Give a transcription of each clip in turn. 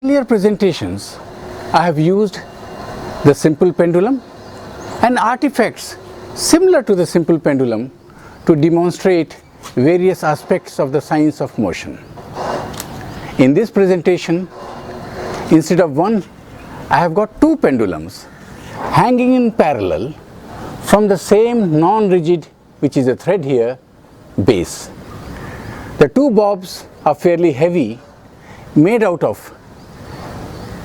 Earlier presentations, I have used the simple pendulum and artifacts similar to the simple pendulum to demonstrate various aspects of the science of motion. In this presentation, instead of one, I have got two pendulums hanging in parallel from the same non-rigid, which is a thread here, base. The two bobs are fairly heavy, made out of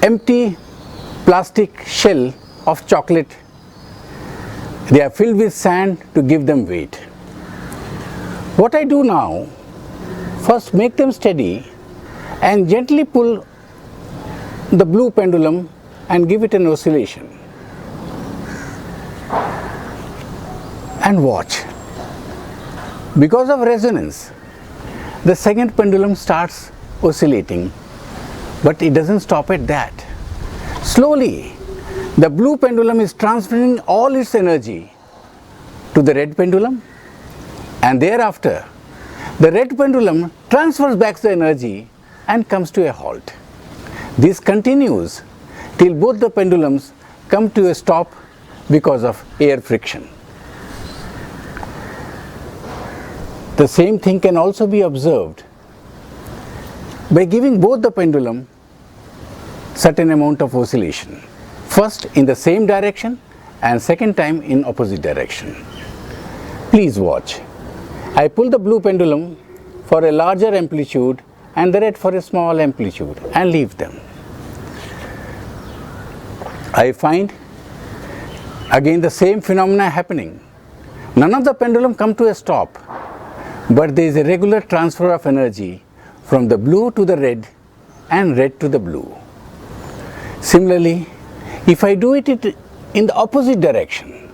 empty plastic shell of chocolate. They are filled with sand to give them weight. What I do now, first make them steady and gently pull the blue pendulum and give it an oscillation. And watch. Because of resonance, the second pendulum starts oscillating, but it doesn't stop at that. Slowly, the blue pendulum is transferring all its energy to the red pendulum, and thereafter, the red pendulum transfers back the energy and comes to a halt. This continues till both the pendulums come to a stop because of air friction. The same thing can also be observed by giving both the pendulum certain amount of oscillation. First in the same direction and second time in opposite direction. Please watch. I pull the blue pendulum for a larger amplitude and the red for a small amplitude and leave them. I find again the same phenomena happening. None of the pendulum come to a stop, but there is a regular transfer of energy from the blue to the red and red to the blue. Similarly, if I do it in the opposite direction,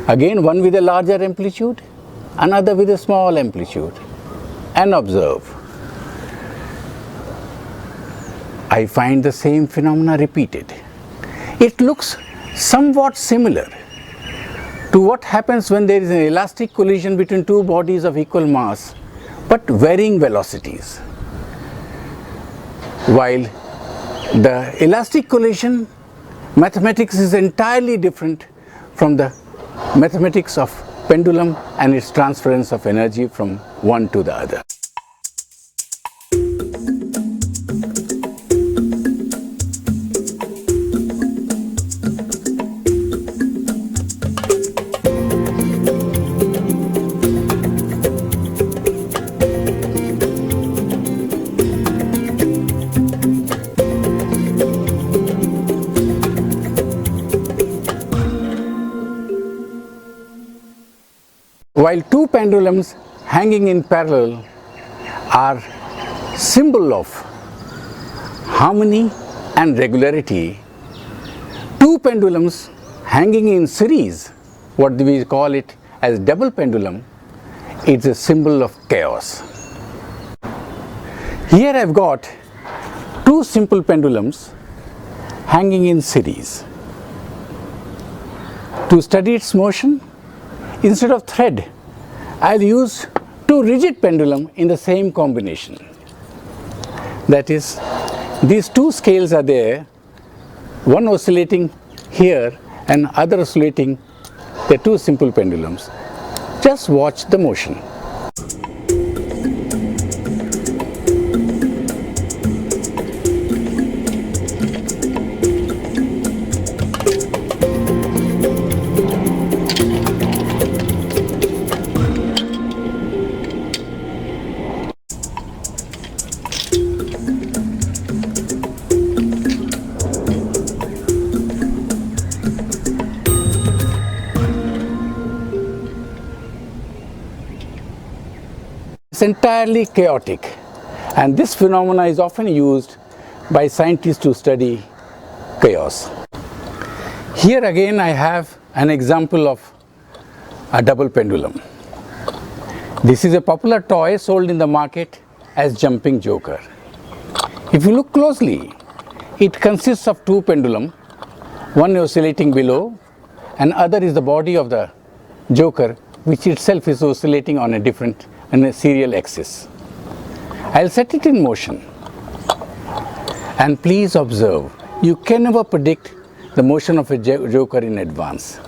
again one with a larger amplitude, another with a small amplitude, and observe, I find the same phenomena repeated. It looks somewhat similar to what happens when there is an elastic collision between two bodies of equal mass but varying velocities. While the elastic collision mathematics is entirely different from the mathematics of pendulum and its transference of energy from one to the other. While two pendulums hanging in parallel are symbol of harmony and regularity, two pendulums hanging in series, what we call it as double pendulum, is a symbol of chaos. Here I have got two simple pendulums hanging in series. To study its motion, instead of thread, I'll use two rigid pendulum in the same combination. That is, these two scales are there, one oscillating here and other oscillating, the two simple pendulums. Just watch the motion. It's entirely chaotic, and this phenomena is often used by scientists to study chaos. Here again I have an example of a double pendulum. This is a popular toy sold in the market as jumping joker. If you look closely, it consists of two pendulum, one oscillating below and other is the body of the joker, which itself is oscillating on a serial axis. I'll set it in motion And please observe, you can never predict the motion of a joker in advance.